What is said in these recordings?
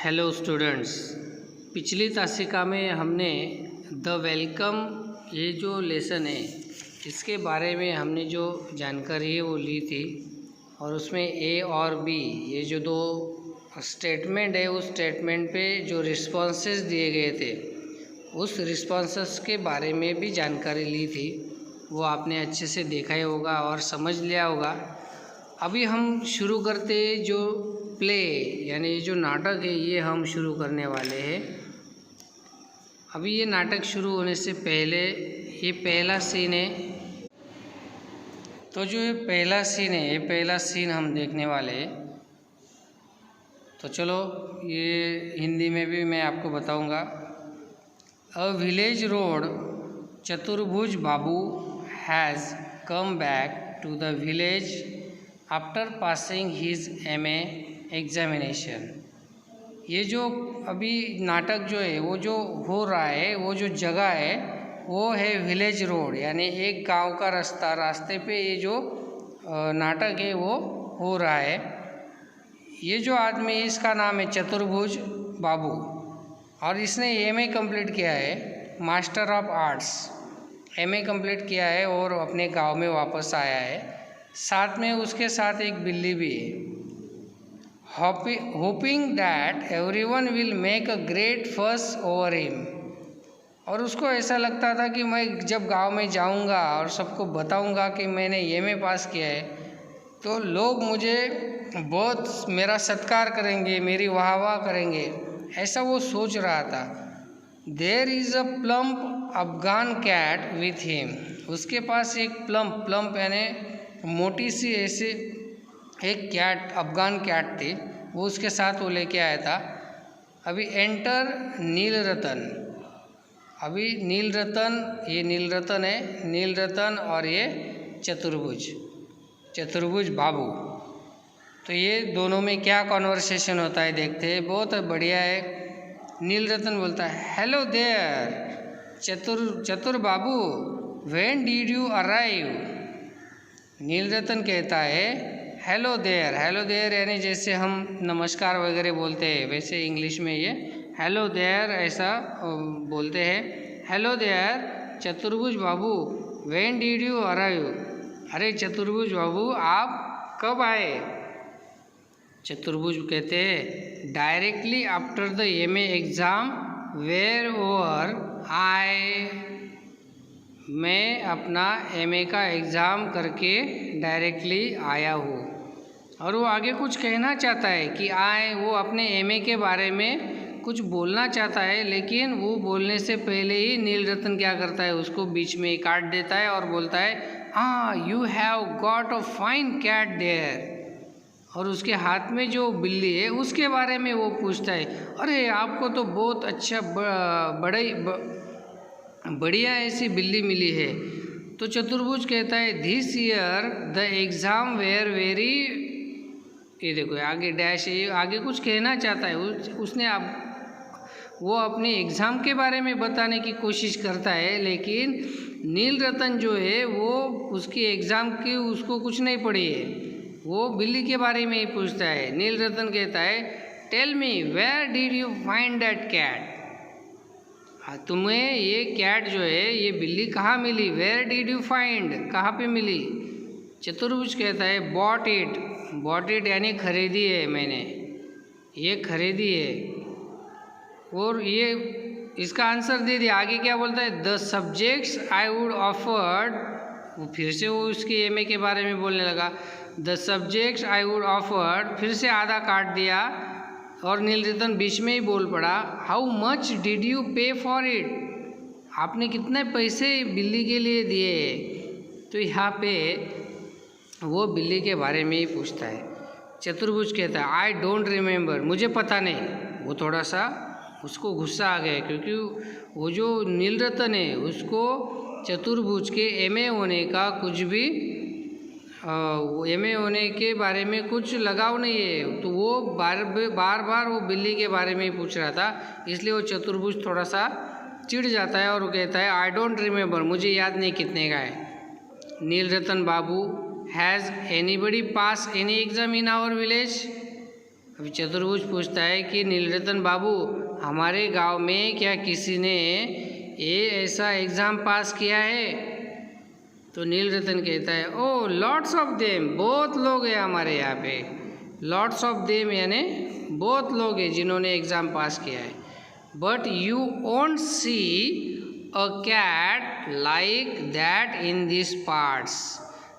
Hello students, पिछली तासिका में हमने द वेलकम ये जो लेसन है इसके बारे में हमने जो जानकारी है वो ली थी और उसमें ए और बी ये जो दो स्टेटमेंट है उस स्टेटमेंट पे जो रिस्पॉन्सेस दिए गए थे उस रिस्पॉन्सेस के बारे में भी जानकारी ली थी। वो आपने अच्छे से देखा ही होगा और समझ लिया होगा। अभी हम शुरू करते जो प्ले यानी जो नाटक है ये हम शुरू करने वाले हैं। अभी ये नाटक शुरू होने से पहले ये पहला सीन है, तो जो ये पहला सीन है ये पहला सीन हम देखने वाले हैं। तो चलो ये हिंदी में भी मैं आपको बताऊंगा। अ village road Chaturbhuj Babu has come back to the village after passing his MA examination. ये जो अभी नाटक जो है वो जो हो रहा है वो जो जगह है वो है विलेज रोड यानी एक गांव का रास्ते पे ये जो नाटक है वो हो रहा है। ये जो आदमी इसका नाम है चतुर्भुज बाबू और इसने MA कंप्लीट किया है, master of arts MA complete किया है और अपने गांव में वापस आया है। साथ में उसके साथ एक बिल्ली भी है। Hoping that everyone will make a great फस ओवर हिम। और उसको ऐसा लगता था कि मैं जब गांव में जाऊंगा और सबको बताऊंगा कि मैंने MA पास किया है तो लोग मुझे बहुत मेरा सत्कार करेंगे, मेरी वाहवाह करेंगे, ऐसा वो सोच रहा था। There is a plump Afghan cat with him. उसके पास एक प्लम्प यानी मोटी सी ऐसे एक कैट अफगान कैट थी, वो उसके साथ वो लेके आया था। अभी एंटर नील रतन। अभी नील रतन, ये नील रतन है, नील रतन और ये चतुर्भुज बाबू। तो ये दोनों में क्या कॉन्वर्सेशन होता है देखते हैं, बहुत बढ़िया है। नील रतन बोलता है हेलो देयर चतुर बाबू, व्हेन डिड यू अराइव। नील रतन कहता है हेलो देयर यानी जैसे हम नमस्कार वगैरह बोलते हैं वैसे इंग्लिश में ये हेलो देयर ऐसा बोलते हैं। Hello there Chaturbhuj Babu, when did you arrive. अरे चतुर्भुज बाबू आप कब आए। चतुर्भुज कहते हैं directly after the MA exam were over मैं अपना MA का एग्ज़ाम करके डायरेक्टली आया हूँ। और वो आगे कुछ कहना चाहता है कि वो अपने MA के बारे में कुछ बोलना चाहता है, लेकिन वो बोलने से पहले ही नील रतन क्या करता है, उसको बीच में काट देता है और बोलता है you have got a fine cat there. और उसके हाथ में जो बिल्ली है उसके बारे में वो पूछता है, अरे आपको तो बहुत अच्छा बढ़िया ऐसी बिल्ली मिली है। तो चतुर्भुज कहता है this year the exam were very, ये देखो आगे डैश है, आगे कुछ कहना चाहता है उसने। वो अपने एग्ज़ाम के बारे में बताने की कोशिश करता है, लेकिन नील रतन जो है वो उसकी एग्ज़ाम की उसको कुछ नहीं पड़ी है, वो बिल्ली के बारे में ही पूछता है। नील रतन कहता है tell me where did you find that cat. तुम्हें ये कैट जो है ये बिल्ली कहाँ मिली। वेयर डिड यू फाइंड कहाँ पे मिली। चतुर्भुज कहता है बॉट इट यानी खरीदी है मैंने, ये खरीदी है। और ये इसका आंसर दे दिया। आगे क्या बोलता है the subjects I would offered, वो फिर से वो उसके MA के बारे में बोलने लगा। The subjects I would offered, फिर से आधा काट दिया और नील रतन बीच में ही बोल पड़ा हाउ मच डिड यू पे फॉर इट। आपने कितने पैसे बिल्ली के लिए दिए। तो यहाँ पे वो बिल्ली के बारे में ही पूछता है। चतुर्भुज कहता है आई डोंट रिमेंबर, मुझे पता नहीं। वो थोड़ा सा उसको गुस्सा आ गया क्योंकि वो जो नील रतन है उसको चतुर्भुज के MA होने का कुछ भी MA होने के बारे में कुछ लगाव नहीं है। तो वो बार बार वो बिल्ली के बारे में ही पूछ रहा था, इसलिए वो चतुर्भुज थोड़ा सा चिढ़ जाता है और वो कहता है आई डोंट रिमेंबर, मुझे याद नहीं कितने का है। Nil Ratan Babu has anybody pass any exam in our village. अभी चतुर्भुज पूछता है कि नीलरतन बाबू, हमारे गांव में क्या किसी ने ये ऐसा एग्ज़ाम पास किया है? तो नीलरतन कहता है, ओ लॉट्स ऑफ देम, बहुत लोग हैं हमारे यहाँ पे। लॉट्स ऑफ देम यानी बहुत लोग हैं जिन्होंने एग्ज़ाम पास किया है। But you won't see a cat like that in this parts,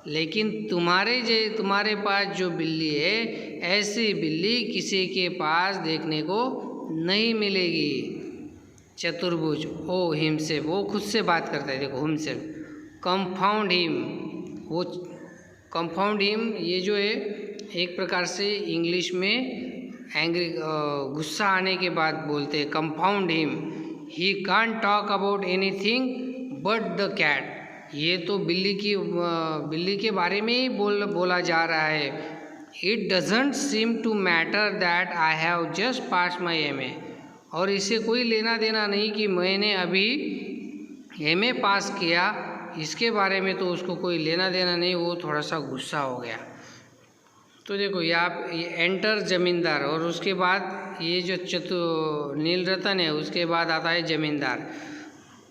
लेकिन तुम्हारे पास जो बिल्ली है, ऐसी बिल्ली किसी के पास देखने को नहीं मिलेगी। चतुर्भुज ओ हिमसेल्फ, वो खुद से बात करता है, देखो हिमसेल्फ। कंफाउंड हिम, वो कंफाउंड हिम ये जो है एक प्रकार से इंग्लिश में एंग्री गुस्सा आने के बाद बोलते हैं confound him. He can't talk about anything but the cat, ये तो बिल्ली के बारे में ही बोला जा रहा है। It doesn't seem to matter that I have just pass my MA, और इसे कोई लेना देना नहीं कि मैंने अभी MA पास किया, इसके बारे में तो उसको कोई लेना देना नहीं, वो थोड़ा सा गुस्सा हो गया। तो देखो यहाँ ये एंटर जमींदार, और उसके बाद ये जो नीलरतन है उसके बाद आता है जमींदार।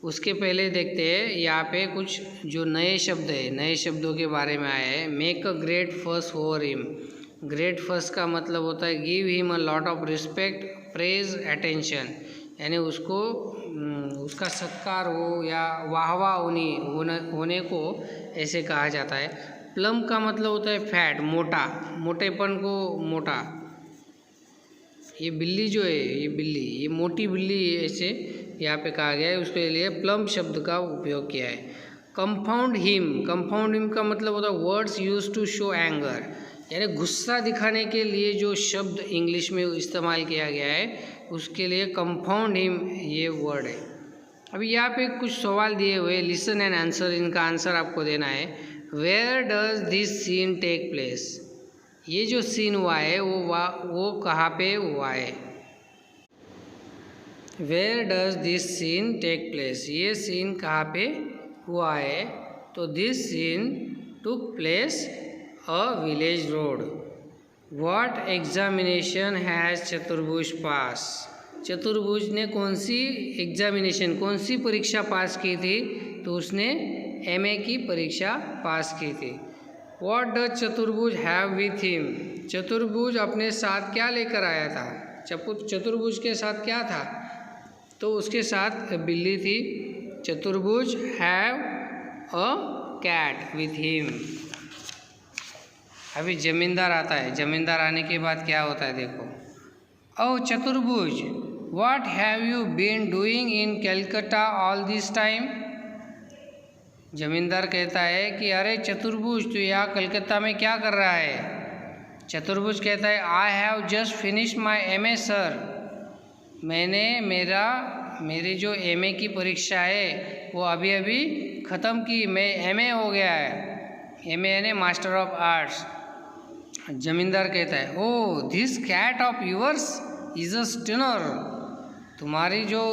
उसके पहले देखते हैं यहाँ पे कुछ जो नए शब्द है, नए शब्दों के बारे में आया है। Make a great first over him, great first का मतलब होता है give him a lot of respect, praise, attention, यानी उसको उसका सत्कार हो या वाहवा होने को ऐसे कहा जाता है। प्लम का मतलब होता है फैट, मोटा, मोटेपन को मोटा। ये बिल्ली जो है, ये मोटी बिल्ली ऐसे यहाँ पे कहा गया है, उसके लिए प्लम शब्द का उपयोग किया है। कंफाउंड हिम का मतलब होता है words use to show anger, यानी गुस्सा दिखाने के लिए जो शब्द इंग्लिश में इस्तेमाल किया गया है उसके लिए कंफाउंड हिम ये वर्ड है। अभी यहाँ पे कुछ सवाल दिए हुए, लिसन एंड आंसर, इनका आंसर आपको देना है। Where does this scene take place, ये जो सीन हुआ है वो कहाँ पे हुआ है? Where does this scene take place, ये सीन कहाँ पे हुआ है? तो this scene took place a village road. What examination has Chaturbhuj pass, चतुर्भुज ने कौन सी एग्जामिनेशन, कौन सी परीक्षा पास की थी? तो उसने MA की परीक्षा पास की थी। व्हाट डज चतुर्भुज हैव विथ हिम, चतुर्भुज अपने साथ क्या लेकर आया था? चतुर्भुज के साथ क्या था? तो उसके साथ बिल्ली थी। Chaturbhuj have a cat with him. अभी जमींदार आता है, जमींदार आने के बाद क्या होता है देखो। Oh Chaturbhuj, what have you been doing in Calcutta all this time, जमींदार कहता है कि अरे चतुर्भुज, तू यहाँ कलकत्ता में क्या कर रहा है? चतुर्भुज कहता है आई have just finished my MA sir, मैंने मेरी जो MA की परीक्षा है वो अभी अभी ख़त्म की, मैं MA हो गया है, MA यानी मास्टर ऑफ आर्ट्स। जमींदार कहता है oh this cat of yours is a stunner, तुम्हारी जो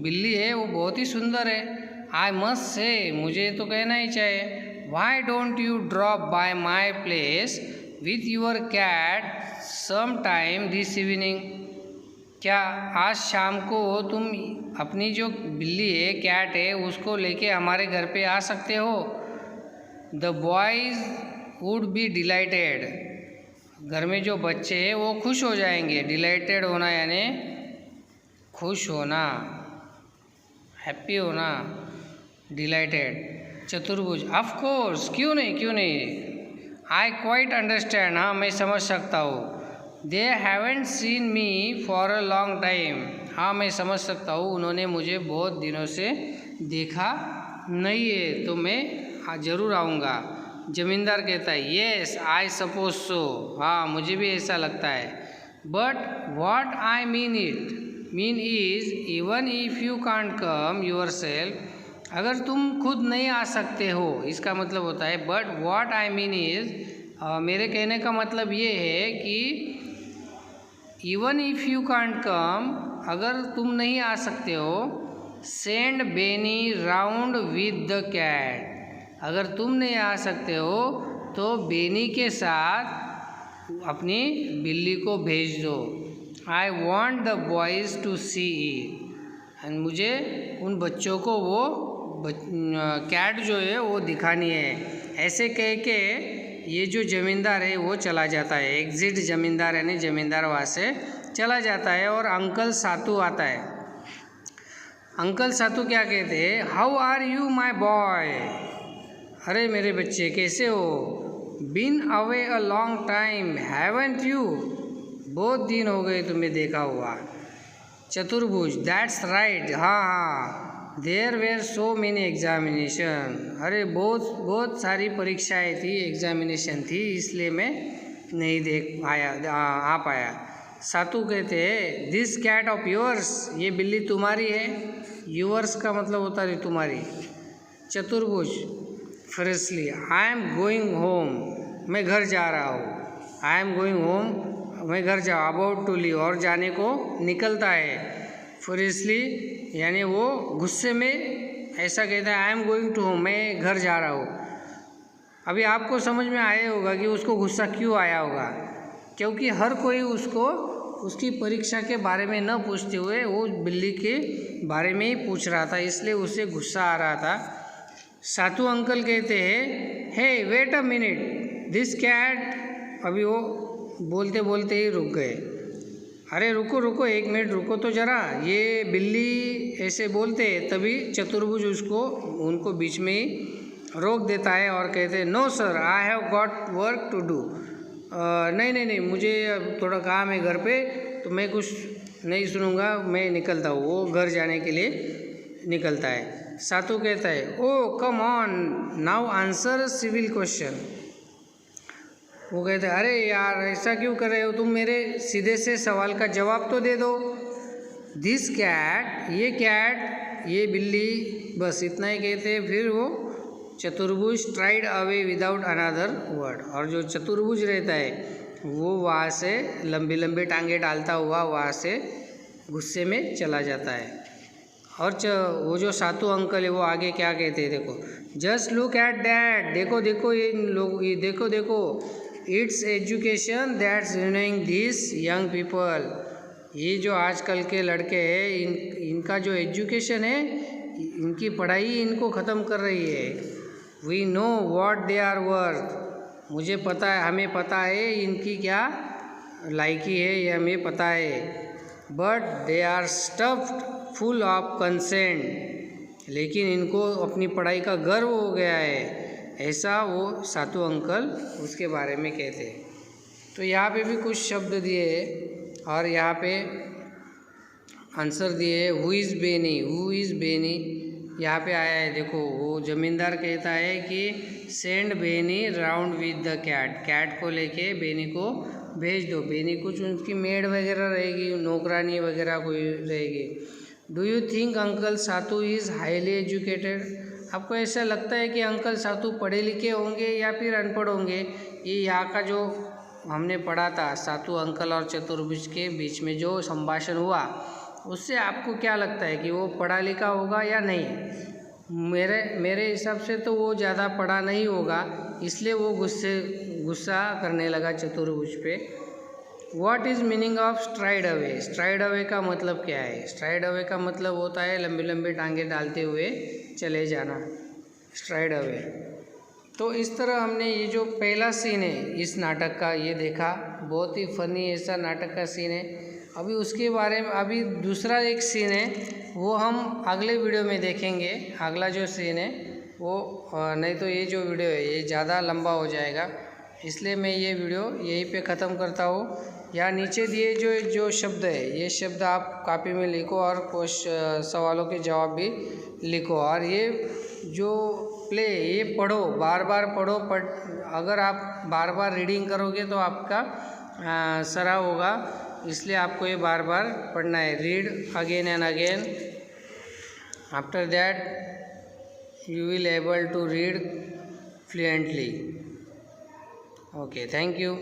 बिल्ली है वो बहुत ही सुंदर है। आई मस्ट से, मुझे तो कहना ही चाहिए। Why don't you drop by my place with your cat some time this evening, क्या आज शाम को तुम अपनी जो बिल्ली है, कैट है, उसको लेके हमारे घर पे आ सकते हो? The boys would be dilated, घर में जो बच्चे हैं वो खुश हो जाएंगे। डिलाइटेड होना यानी खुश होना, हैप्पी होना, डिलाइटेड। चतुर्भुज ऑफ कोर्स, क्यों नहीं, आई क्वाइट अंडरस्टैंड, हाँ मैं समझ सकता हूँ। दे haven't seen me for a long time, हाँ मैं समझ सकता हूँ, उन्होंने मुझे बहुत दिनों से देखा नहीं है, तो मैं ज़रूर आऊँगा। जमींदार कहता है येस आई सपोज सो, हाँ मुझे भी ऐसा लगता है। But what I mean is even if you can't come yourself, अगर तुम खुद नहीं आ सकते हो, इसका मतलब होता है but what I mean is, मेरे कहने का मतलब ये है कि even if you can't come, अगर तुम नहीं आ सकते हो, send Beni round with the cat, अगर तुम नहीं आ सकते हो तो बेनी के साथ अपनी बिल्ली को भेज दो। I want the boys to see it, and मुझे उन बच्चों को वो कैट जो है वो दिखानी है। ऐसे कह के ये जो ज़मींदार है वो चला जाता है। एग्जिट ज़मींदार यानी ज़मींदार वहाँ से चला जाता है और अंकल सातू आता है। अंकल सातू क्या कहते हैं, how are you my boy, अरे मेरे बच्चे कैसे हो, been away a long time haven't you, बहुत दिन हो गए तुम्हें देखा हुआ। चतुर्भुज, दैट्स राइट, हाँ हाँ, there were so many examination, अरे बहुत सारी परीक्षाएं थी, एग्जामिनेशन थी, इसलिए मैं नहीं देख आ पाया। सातू कहते हैं, दिस कैट ऑफ योर्स, ये बिल्ली तुम्हारी है। योर्स का मतलब होता है तुम्हारी। चतुर्भुज, freshly, I am going home, मैं घर जा रहा हूँ। आई एम गोइंग होम, मैं घर जा, अबाउट टू लीव, और जाने को निकलता है। फ्रेशली यानी वो गुस्से में ऐसा कहता है, I am going to home, मैं घर जा रहा हूँ। अभी आपको समझ में आया होगा कि उसको गुस्सा क्यों आया होगा, क्योंकि हर कोई उसको उसकी परीक्षा के बारे में न पूछते हुए वो बिल्ली के बारे में ही पूछ रहा था, इसलिए उसे गुस्सा आ रहा था। सातू अंकल कहते हैं, hey wait a minute, this cat, अभी वो बोलते बोलते ही रुक गए। अरे रुको रुको, एक मिनट रुको तो ज़रा, ये बिल्ली ऐसे बोलते तभी चतुर्भुज उनको बीच में ही रोक देता है और कहते हैं, no sir, I have got work to do, नहीं, मुझे थोड़ा काम है घर पे, तो मैं कुछ नहीं सुनूंगा, मैं निकलता हूँ। वो घर जाने के लिए निकलता है। सातू कहता है, oh come on now answer civil question, वो कहते हैं, अरे यार ऐसा क्यों कर रहे हो तुम, मेरे सीधे से सवाल का जवाब तो दे दो। दिस कैट, ये कैट, ये बिल्ली, बस इतना ही कहते हैं। फिर वो चतुर्भुज tried away without another word, और जो चतुर्भुज रहता है वो वहाँ से लंबी लंबी टांगे डालता हुआ वहाँ से गुस्से में चला जाता है। और वो जो सातू अंकल है वो आगे क्या कहते हैं, देखो, जस्ट लुक एट दैट, देखो देखो ये लोग, ये देखो देखो, it's education that's रुइनिंग this young people, ये जो आजकल के लड़के हैं इनका जो एजुकेशन है, इनकी पढ़ाई इनको ख़त्म कर रही है। We know what they are worth, मुझे पता है, हमें पता है इनकी क्या लायकी है, ये हमें पता है। But they are stuffed full of consent, लेकिन इनको अपनी पढ़ाई का गर्व हो गया है, ऐसा वो सातू अंकल उसके बारे में कहते हैं। तो यहाँ पे भी कुछ शब्द दिए और यहाँ पे आंसर दिए। Who is Beni, who is Beni यहाँ पे आया है, देखो वो ज़मींदार कहता है कि send Beni round with the cat, cat को लेके बेनी को भेज दो। बेनी कुछ उनकी मेड वगैरह रहेगी, नौकरानी वगैरह कोई रहेगी। Do you think uncle Satu is highly educated, आपको ऐसा लगता है कि अंकल सातू पढ़े लिखे होंगे या फिर अनपढ़ होंगे। ये यहाँ का जो हमने पढ़ा था, सातू अंकल और चतुर्भुज के बीच में जो संभाषण हुआ, उससे आपको क्या लगता है कि वो पढ़ा लिखा होगा या नहीं। मेरे हिसाब से तो वो ज़्यादा पढ़ा नहीं होगा, इसलिए वो गुस्सा करने लगा चतुर्भुज पे। What is meaning of STRIDE away, STRIDE away का मतलब क्या है। स्ट्राइड अवे का मतलब होता है लंबी लंबी टांगे डालते हुए चले जाना, स्ट्राइड अवे। तो इस तरह हमने ये जो पहला सीन है इस नाटक का ये देखा, बहुत ही फनी ऐसा नाटक का सीन है। अभी उसके बारे में अभी दूसरा एक सीन है वो हम अगले वीडियो में देखेंगे। अगला जो सीन है वो नहीं तो ये जो वीडियो है ये ज़्यादा लंबा हो जाएगा, इसलिए मैं ये वीडियो यहीं पे ख़त्म करता हूँ। यहाँ नीचे दिए जो शब्द है ये शब्द आप कॉपी में लिखो और कुछ सवालों के जवाब भी लिखो। और ये जो प्ले ये पढ़ो, बार बार पढ़ो। अगर आप बार बार रीडिंग करोगे तो आपका सराव होगा, इसलिए आपको ये बार बार पढ़ना है। Read again and again, after that you will able to read fluently. Okay, thank you.